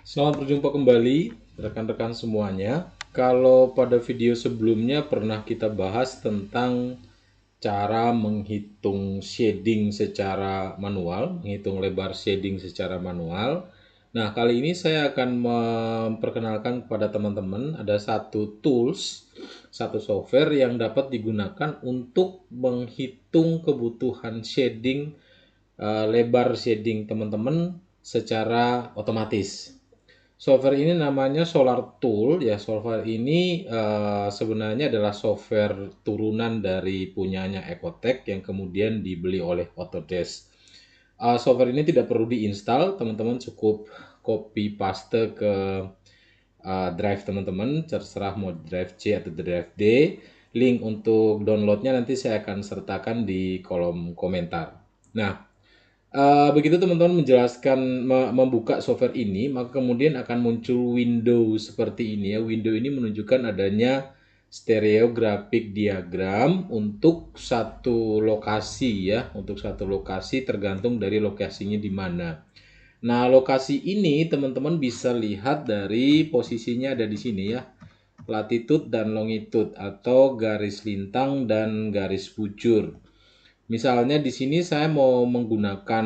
Selamat berjumpa kembali rekan-rekan semuanya. Kalau pada video sebelumnya pernah kita bahas tentang cara menghitung shading secara manual, menghitung lebar shading secara manual. Nah, kali ini saya akan memperkenalkan kepada teman-teman ada satu tools, satu software yang dapat digunakan untuk menghitung kebutuhan shading, lebar shading teman-teman secara otomatis. Software ini namanya Solar Tool ya. Software ini sebenarnya adalah software turunan dari punyanya Ecotech yang kemudian dibeli oleh Autodesk. Software ini tidak perlu diinstal, teman-teman cukup copy paste ke drive teman-teman, terserah mau drive C atau drive D. Link untuk downloadnya nanti saya akan sertakan di kolom komentar. Nah, begitu teman-teman menjelaskan membuka software ini, maka kemudian akan muncul window seperti ini ya. Window ini menunjukkan adanya stereographic diagram untuk satu lokasi ya, untuk satu lokasi tergantung dari lokasinya di mana. Nah, lokasi ini teman-teman bisa lihat dari posisinya ada di sini ya. Latitude dan longitude atau garis lintang dan garis bujur. Misalnya di sini saya mau menggunakan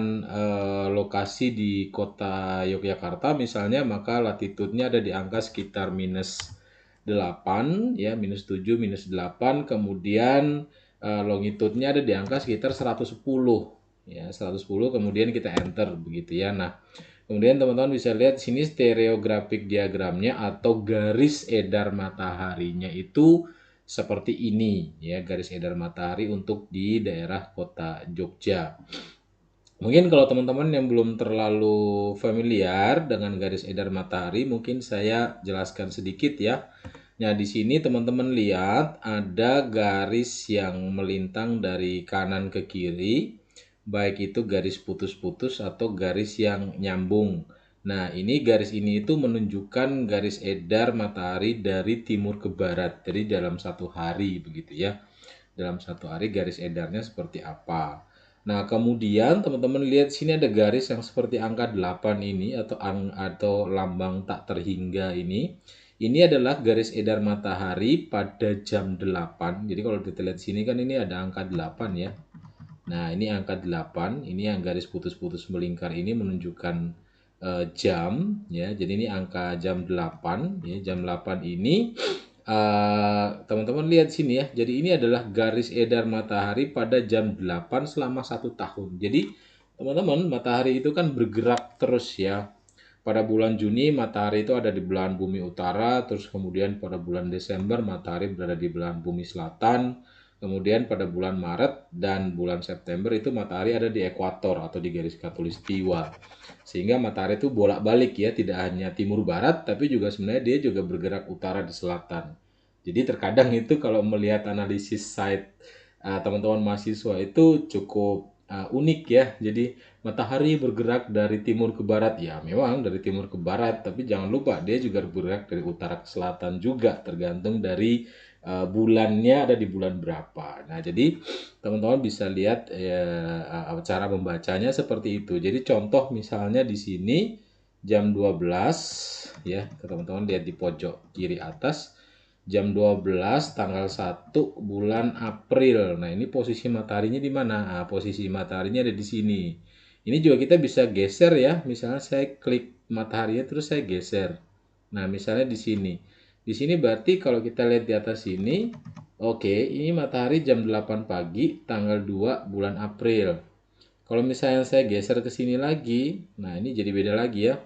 lokasi di kota Yogyakarta misalnya, maka latitudenya ada di angka sekitar -8 ya, -7, -8, kemudian longitudenya ada di angka sekitar 110 ya, 110, kemudian kita enter begitu ya. Nah, kemudian teman-teman bisa lihat di sini stereographic diagramnya atau garis edar mataharinya itu seperti ini ya, garis edar matahari untuk di daerah kota Jogja. Mungkin kalau teman-teman yang belum terlalu familiar dengan garis edar matahari, mungkin saya jelaskan sedikit ya. Nah, di sini teman-teman lihat ada garis yang melintang dari kanan ke kiri, baik itu garis putus-putus atau garis yang nyambung. Nah, ini garis ini itu menunjukkan garis edar matahari dari timur ke barat. Jadi dalam satu hari begitu ya. Dalam satu hari garis edarnya seperti apa. Nah, kemudian teman-teman lihat sini ada garis yang seperti angka 8 ini atau lambang tak terhingga ini. Ini adalah garis edar matahari pada jam 8. Jadi kalau kita lihat sini kan ini ada angka 8 ya. Nah, ini angka 8, ini yang garis putus-putus melingkar ini menunjukkan jam ya. Jadi ini angka jam 8 ya. Jam 8 ini teman-teman lihat sini ya. Jadi ini adalah garis edar matahari pada jam 8 selama 1 tahun. Jadi teman-teman, matahari itu kan bergerak terus ya. Pada bulan Juni matahari itu ada di belahan bumi utara, terus kemudian pada bulan Desember matahari berada di belahan bumi selatan. Kemudian pada bulan Maret dan bulan September itu matahari ada di ekuator atau di garis khatulistiwa. Sehingga matahari itu bolak-balik ya, tidak hanya timur barat tapi juga sebenarnya dia juga bergerak utara di selatan. Jadi terkadang itu kalau melihat analisis site teman-teman mahasiswa itu cukup unik ya. Jadi matahari bergerak dari timur ke barat ya, memang dari timur ke barat, tapi jangan lupa dia juga bergerak dari utara ke selatan juga, tergantung dari bulannya ada di bulan berapa. Nah, jadi teman-teman bisa lihat cara membacanya seperti itu. Jadi contoh misalnya di sini jam 12 ya, teman-teman lihat di pojok kiri atas jam 12 tanggal 1 bulan April. Nah, ini posisi mataharinya di mana? Nah, posisi mataharinya ada di sini. Ini juga kita bisa geser ya. Misalnya saya klik mataharinya terus saya geser. Nah, misalnya di sini. Di sini berarti kalau kita lihat di atas sini, oke, ini matahari jam 8 pagi tanggal 2 bulan April. Kalau misalnya saya geser ke sini lagi, nah ini jadi beda lagi ya.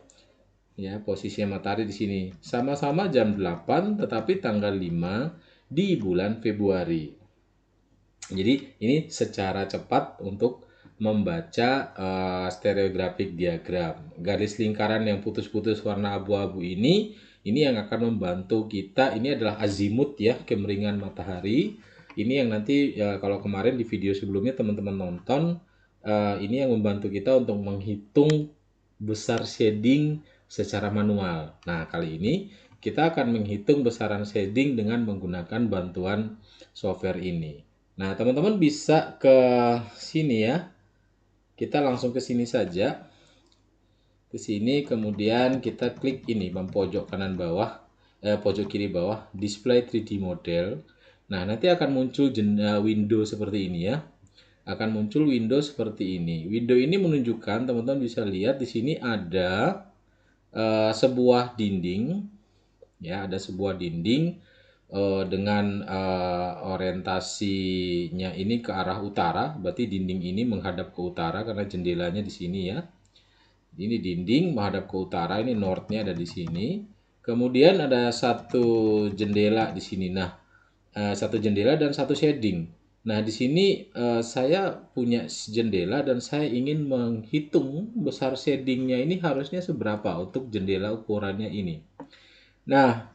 Ya, posisinya matahari di sini. Sama-sama jam 8 tetapi tanggal 5 di bulan Februari. Jadi ini secara cepat untuk membaca stereographic diagram. Garis lingkaran yang putus-putus warna abu-abu ini yang akan membantu kita. Ini adalah azimut ya, kemiringan matahari. Ini yang nanti kalau kemarin di video sebelumnya teman-teman nonton, ini yang membantu kita untuk menghitung besar shading secara manual. Nah, kali ini kita akan menghitung besaran shading dengan menggunakan bantuan software ini. Nah, teman-teman bisa ke sini ya. Kita langsung ke sini saja. ke sini, kemudian kita klik ini pojok kanan bawah, pojok kiri bawah, display 3D model. Nah, nanti akan muncul window seperti ini ya. Akan muncul window seperti ini. Window ini menunjukkan, teman-teman bisa lihat di sini ada sebuah dinding ya, ada sebuah dinding dengan orientasinya ini ke arah utara, berarti dinding ini menghadap ke utara karena jendelanya di sini ya. Ini dinding menghadap ke utara, ini northnya ada di sini. Kemudian ada satu jendela di sini. Nah, satu jendela dan satu shading. Nah, di sini saya punya jendela dan saya ingin menghitung besar shadingnya ini harusnya seberapa untuk jendela ukurannya ini. Nah,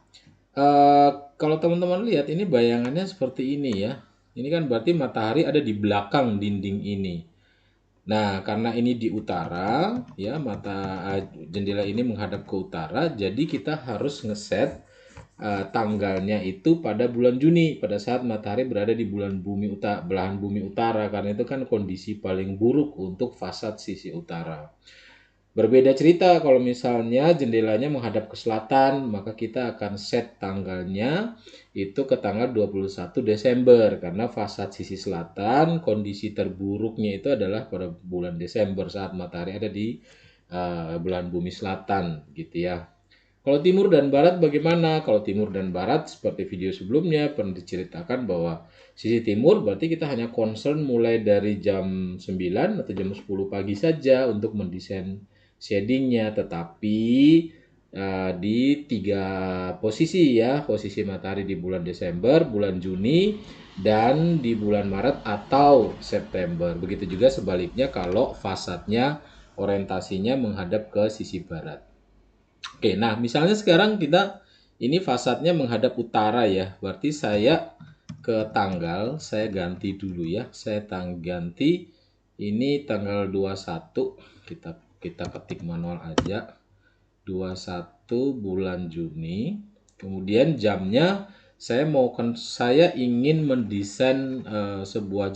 kalau teman-teman lihat ini bayangannya seperti ini ya. Ini kan berarti matahari ada di belakang dinding ini. Nah, karena ini di utara, ya jendela ini menghadap ke utara, jadi kita harus ngeset tanggalnya itu pada bulan Juni, pada saat matahari berada di belahan bumi utara, karena itu kan kondisi paling buruk untuk fasad sisi utara. Berbeda cerita kalau misalnya jendelanya menghadap ke selatan, maka kita akan set tanggalnya itu ke tanggal 21 Desember karena fasad sisi selatan kondisi terburuknya itu adalah pada bulan Desember saat matahari ada di belahan bumi selatan gitu ya. Kalau timur dan barat bagaimana? Kalau timur dan barat seperti video sebelumnya pernah diceritakan bahwa sisi timur berarti kita hanya concern mulai dari jam 9 atau jam 10 pagi saja untuk mendesain shadingnya, tetapi di 3 posisi ya, posisi matahari di bulan Desember, bulan Juni, dan di bulan Maret atau September. Begitu juga sebaliknya kalau fasadnya orientasinya menghadap ke sisi barat. Oke, nah misalnya sekarang kita ini fasadnya menghadap utara ya. Berarti saya ke tanggal, saya ganti dulu ya. Saya ganti ini tanggal 21, kita ketik manual aja. 21 bulan Juni. Kemudian jamnya saya ingin mendesain sebuah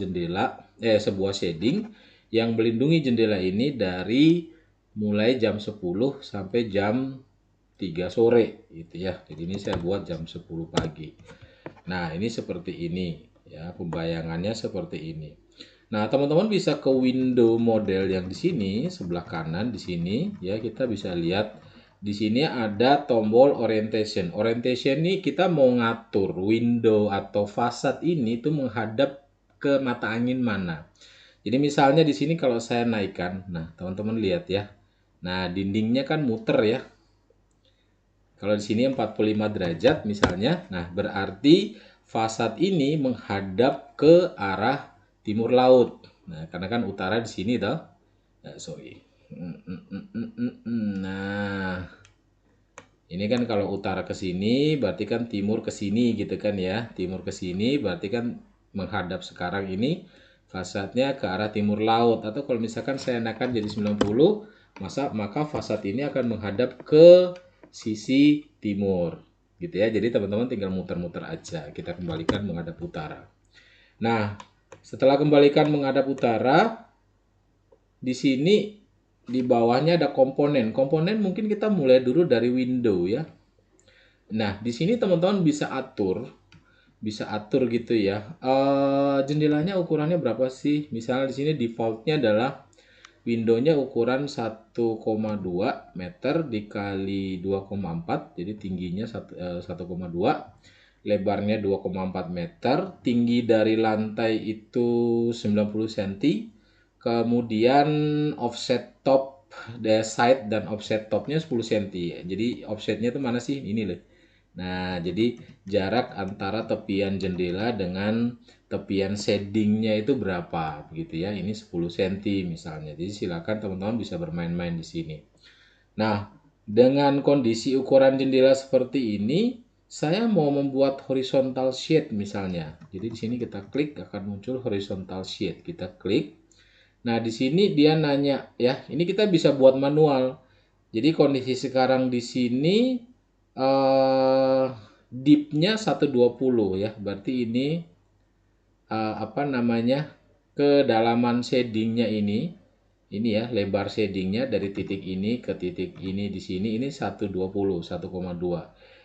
sebuah shading yang melindungi jendela ini dari mulai jam 10 sampai jam 3 sore gitu ya. Jadi ini saya buat jam 10 pagi. Nah, ini seperti ini ya, pembayangannya seperti ini. Nah, teman-teman bisa ke window model yang di sini sebelah kanan di sini ya, kita bisa lihat di sini ada tombol orientation. Orientation ini kita mau ngatur window atau fasad ini tuh menghadap ke mata angin mana. Jadi misalnya di sini kalau saya naikkan, nah teman-teman lihat ya. Nah, dindingnya kan muter ya. Kalau di sini 45 derajat misalnya, nah berarti fasad ini menghadap ke arah timur laut. Nah, karena kan utara di sini toh. Nah, sorry. Nah, ini kan kalau utara ke sini berarti kan timur ke sini gitu kan ya. Timur ke sini berarti kan menghadap sekarang ini fasadnya ke arah timur laut, atau kalau misalkan saya naikkan jadi 90, maka fasad ini akan menghadap ke sisi timur gitu ya. Jadi teman-teman tinggal muter-muter aja, kita kembalikan menghadap utara. Nah, setelah kembalikan menghadap utara, di sini di bawahnya ada komponen mungkin kita mulai dulu dari window ya. Nah, di sini teman-teman bisa atur gitu ya. Jendelanya ukurannya berapa sih? Misalnya di sini defaultnya adalah windownya ukuran 1,2 meter dikali 2,4, jadi tingginya 1,2, lebarnya 2,4 meter, tinggi dari lantai itu 90 cm, kemudian offset top, side dan offset topnya 10 cm. Jadi offsetnya itu mana sih? Ini loh. Nah, jadi jarak antara tepian jendela dengan tepian shadingnya itu berapa begitu ya. Ini 10 cm misalnya. Jadi silakan teman-teman bisa bermain-main di sini. Nah, dengan kondisi ukuran jendela seperti ini, saya mau membuat horizontal shade misalnya. Jadi di sini kita klik akan muncul horizontal shade. Kita klik. Nah, di sini dia nanya ya, ini kita bisa buat manual. Jadi kondisi sekarang di sini deepnya 120 ya, berarti ini apa namanya, kedalaman shadingnya ini Ini ya, lebar shadingnya dari titik ini ke titik ini di sini ini 120, 1,2.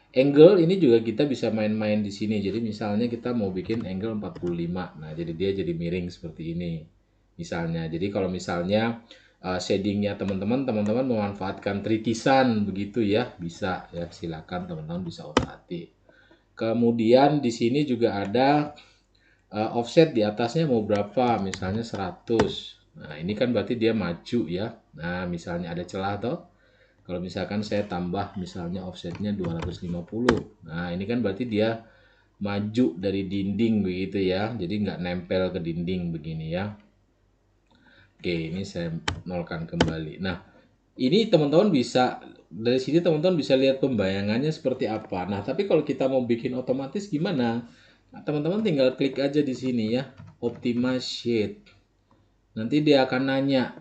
Angle ini juga kita bisa main-main di sini. Jadi misalnya kita mau bikin angle 45. Nah, jadi dia jadi miring seperti ini. Misalnya. Jadi kalau misalnya shadingnya teman-teman memanfaatkan tritisan begitu ya, bisa ya, silakan teman-teman bisa otak-atik. Kemudian di sini juga ada offset di atasnya mau berapa, misalnya 100. Nah, ini kan berarti dia maju ya. Nah, misalnya ada celah toh. Kalau misalkan saya tambah misalnya offsetnya 250. Nah, ini kan berarti dia maju dari dinding begitu ya. Jadi nggak nempel ke dinding begini ya. Oke, ini saya nolkan kembali. Nah, ini teman-teman bisa dari sini teman-teman bisa lihat pembayangannya seperti apa. Nah, tapi kalau kita mau bikin otomatis gimana? Nah, teman-teman tinggal klik aja di sini ya, Optimize Shade. Nanti dia akan nanya,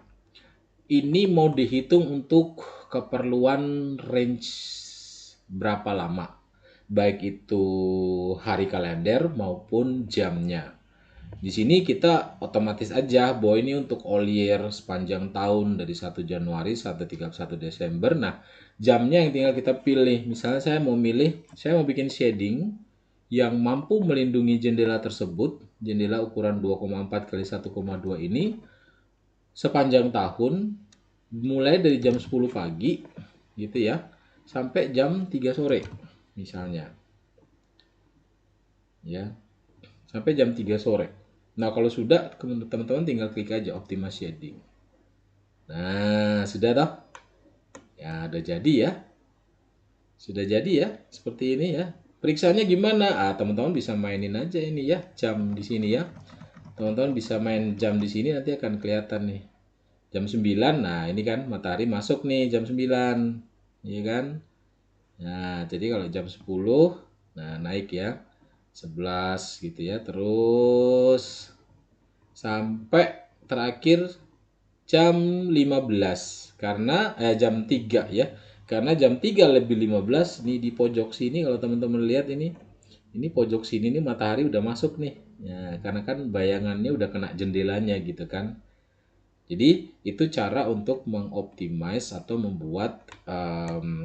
ini mau dihitung untuk keperluan range berapa lama, baik itu hari kalender maupun jamnya. Di sini kita otomatis aja bahwa ini untuk all year sepanjang tahun dari 1 Januari sampai 31 Desember. Nah, jamnya yang tinggal kita pilih. Misalnya saya mau bikin shading yang mampu melindungi jendela tersebut, jendela ukuran 2,4 kali 1,2 ini sepanjang tahun mulai dari jam 10 pagi gitu ya sampai jam 3 sore misalnya. Ya, sampai jam 3 sore. Nah, kalau sudah, teman-teman tinggal klik aja Optimize Shading. Nah, sudah toh? Ya, udah jadi ya. Sudah jadi ya, seperti ini ya. Periksanya gimana? Teman-teman bisa mainin aja ini ya, jam di sini ya. Teman-teman bisa main jam di sini, nanti akan kelihatan nih. Jam 9, nah ini kan matahari masuk nih jam 9. Iya kan? Nah, jadi kalau jam 10, nah naik ya. 11 gitu ya. Terus sampai terakhir jam 15 karena jam 3 ya. Karena jam 3 lebih 15 nih di pojok sini kalau teman-teman lihat ini pojok sini nih matahari udah masuk nih. Ya, karena kan bayangannya udah kena jendelanya gitu kan. Jadi itu cara untuk mengoptimize atau membuat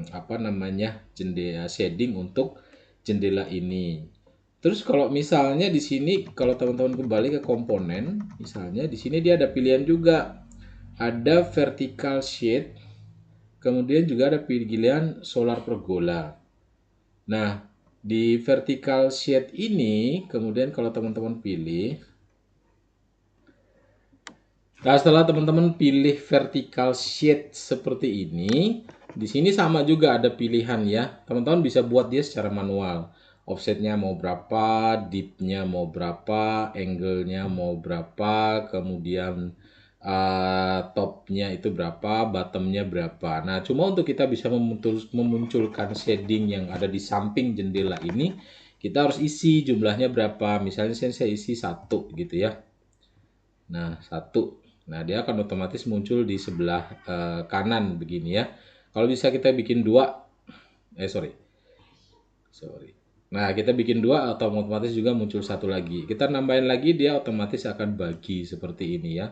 apa namanya jendela shading untuk jendela ini. Terus kalau misalnya di sini kalau teman-teman kembali ke komponen, misalnya di sini dia ada pilihan juga. Ada vertical shade, kemudian juga ada pilihan solar pergola. Nah, di vertical shade ini kemudian kalau teman-teman pilih, nah, setelah teman-teman pilih vertical shade seperti ini, di sini sama juga ada pilihan ya. Teman-teman bisa buat dia secara manual. Offsetnya mau berapa, dipnya mau berapa, angle-nya mau berapa, kemudian topnya itu berapa, bottomnya berapa. Nah, cuma untuk kita bisa memunculkan shading yang ada di samping jendela ini, kita harus isi jumlahnya berapa. Misalnya saya isi 1 gitu ya. Nah, 1. Nah, dia akan otomatis muncul di sebelah kanan begini ya. Kalau bisa kita bikin 2, sorry. Nah, kita bikin 2 atau otomatis juga muncul 1 lagi. Kita nambahin lagi, dia otomatis akan bagi seperti ini ya.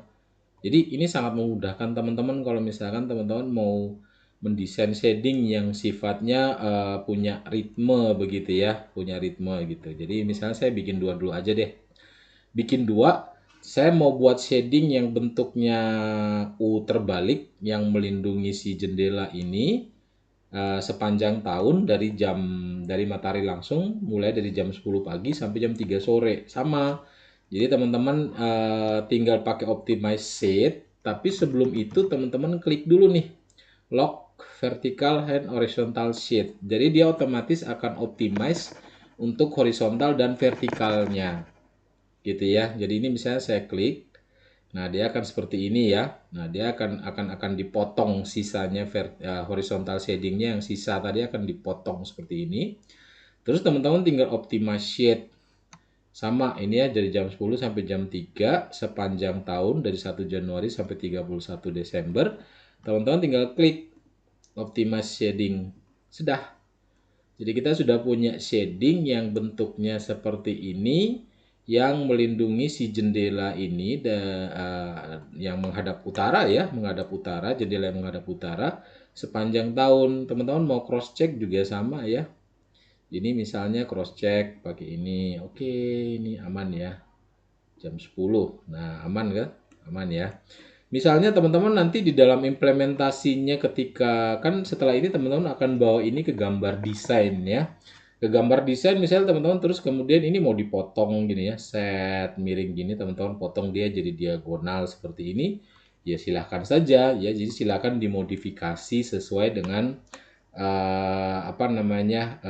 Jadi ini sangat memudahkan teman-teman kalau misalkan teman-teman mau mendesain shading yang sifatnya punya ritme begitu ya, punya ritme gitu. Jadi misalnya saya bikin 2 dulu aja deh. Bikin 2, saya mau buat shading yang bentuknya U terbalik yang melindungi si jendela ini sepanjang tahun dari matahari langsung mulai dari jam 10 pagi sampai jam 3 sore. Sama. Jadi teman-teman tinggal pakai Optimize Shade, tapi sebelum itu teman-teman klik dulu nih Lock Vertical and Horizontal Shade. Jadi dia otomatis akan optimize untuk horizontal dan vertikalnya gitu ya. Jadi ini misalnya saya klik, nah dia akan seperti ini ya. Nah dia akan dipotong sisanya horizontal shadingnya yang sisa tadi akan dipotong seperti ini. Terus teman-teman tinggal optimize shade sama ini ya dari jam 10 sampai jam 3 sepanjang tahun dari 1 Januari sampai 31 Desember. Teman-teman tinggal klik optimize shading. Sudah. Jadi kita sudah punya shading yang bentuknya seperti ini yang melindungi si jendela ini yang menghadap utara ya, menghadap utara, jendela yang menghadap utara sepanjang tahun. Teman-teman mau cross check juga sama ya. Ini misalnya cross check pakai ini. Oke, ini aman ya. Jam 10. Nah, aman kan? Aman ya. Misalnya teman-teman nanti di dalam implementasinya ketika kan setelah ini teman-teman akan bawa ini ke gambar desain ya. Ke gambar desain misalnya teman-teman terus kemudian ini mau dipotong gini ya, set miring gini teman-teman potong dia jadi diagonal seperti ini. Ya silahkan saja ya. Jadi silahkan dimodifikasi sesuai dengan apa namanya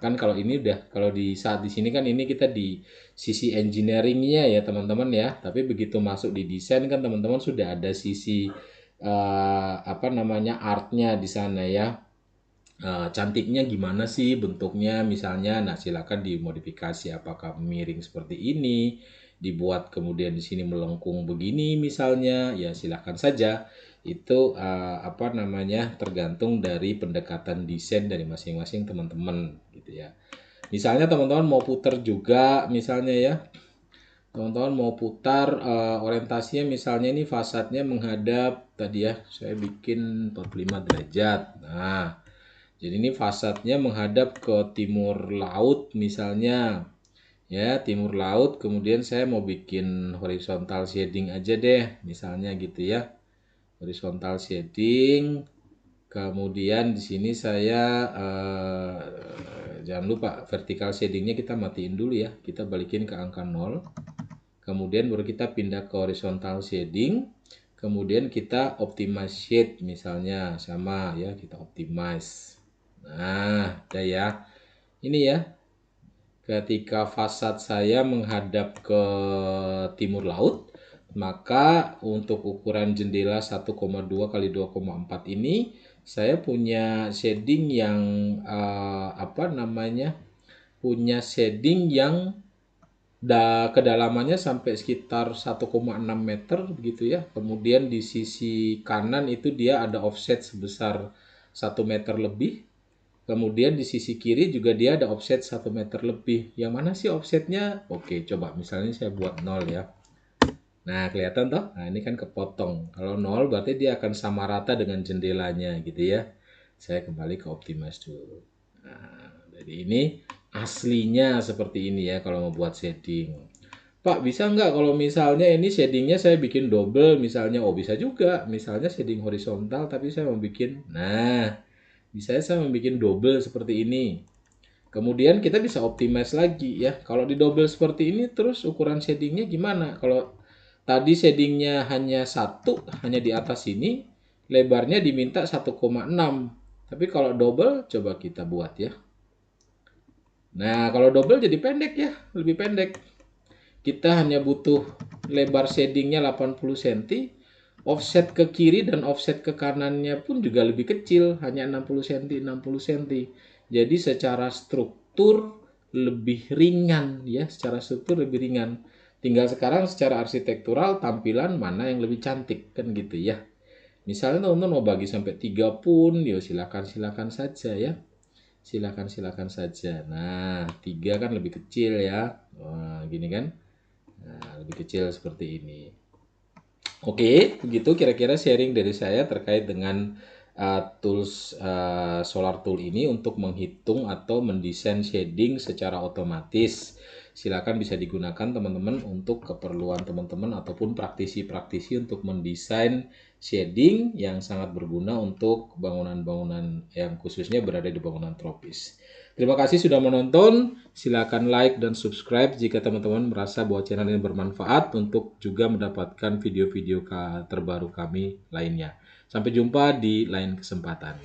kan kalau ini udah kalau di saat di sini kan ini kita di sisi engineeringnya ya teman-teman ya, tapi begitu masuk di desain kan teman-teman sudah ada sisi apa namanya artnya di sana ya. Cantiknya gimana sih bentuknya misalnya, nah silakan dimodifikasi apakah miring seperti ini, dibuat kemudian di sini melengkung begini misalnya, ya silakan saja. Itu apa namanya tergantung dari pendekatan desain dari masing-masing teman-teman gitu ya. Misalnya teman-teman mau putar juga misalnya ya, teman-teman mau putar orientasinya misalnya ini fasadnya menghadap tadi ya, saya bikin 45 derajat. Nah, jadi ini fasadnya menghadap ke timur laut misalnya. Ya, timur laut. Kemudian saya mau bikin horizontal shading aja deh, misalnya gitu ya. Horizontal shading. Kemudian di sini saya jangan lupa vertical shadingnya kita matiin dulu ya. Kita balikin ke angka 0. Kemudian baru kita pindah ke horizontal shading. Kemudian kita optimize shade misalnya sama ya, kita optimize. Nah, udah ya. Ini ya. Ketika fasad saya menghadap ke timur laut, maka untuk ukuran jendela 1,2 kali 2,4 ini saya punya shading yang apa namanya? Punya shading yang kedalamannya sampai sekitar 1,6 meter begitu ya. Kemudian di sisi kanan itu dia ada offset sebesar 1 meter lebih. Kemudian di sisi kiri juga dia ada offset 1 meter lebih. Yang mana sih offsetnya? Oke, coba misalnya saya buat 0 ya. Nah, kelihatan toh? Nah, ini kan kepotong. Kalau 0 berarti dia akan sama rata dengan jendelanya gitu ya. Saya kembali ke optimize dulu. Nah, jadi ini aslinya seperti ini ya kalau mau buat shading. Pak, bisa nggak kalau misalnya ini shadingnya saya bikin double misalnya? Oh, bisa juga. Misalnya shading horizontal tapi saya mau bikin. Nah, bisa saya membuat double seperti ini. Kemudian kita bisa optimize lagi ya. Kalau di double seperti ini terus ukuran shadingnya gimana? Kalau tadi shadingnya hanya satu, hanya di atas sini, lebarnya diminta 1,6. Tapi kalau double coba kita buat ya. Nah, kalau double jadi pendek ya, lebih pendek. Kita hanya butuh lebar shadingnya 80 cm, offset ke kiri dan offset ke kanannya pun juga lebih kecil, hanya 60 cm, 60 cm. Jadi secara struktur lebih ringan ya, secara struktur lebih ringan. Tinggal sekarang secara arsitektural tampilan mana yang lebih cantik kan gitu ya. Misalnya teman-teman mau bagi sampai 3 pun, ya silakan saja ya. Silakan saja. Nah, 3 kan lebih kecil ya. Wah, gini kan. Nah, lebih kecil seperti ini. Oke, begitu kira-kira sharing dari saya terkait dengan tools Solar Tool ini untuk menghitung atau mendesain shading secara otomatis. Silakan bisa digunakan teman-teman untuk keperluan teman-teman ataupun praktisi-praktisi untuk mendesain shading yang sangat berguna untuk bangunan-bangunan yang khususnya berada di bangunan tropis. Terima kasih sudah menonton. Silakan like dan subscribe jika teman-teman merasa bahwa channel ini bermanfaat untuk juga mendapatkan video-video terbaru kami lainnya. Sampai jumpa di lain kesempatan.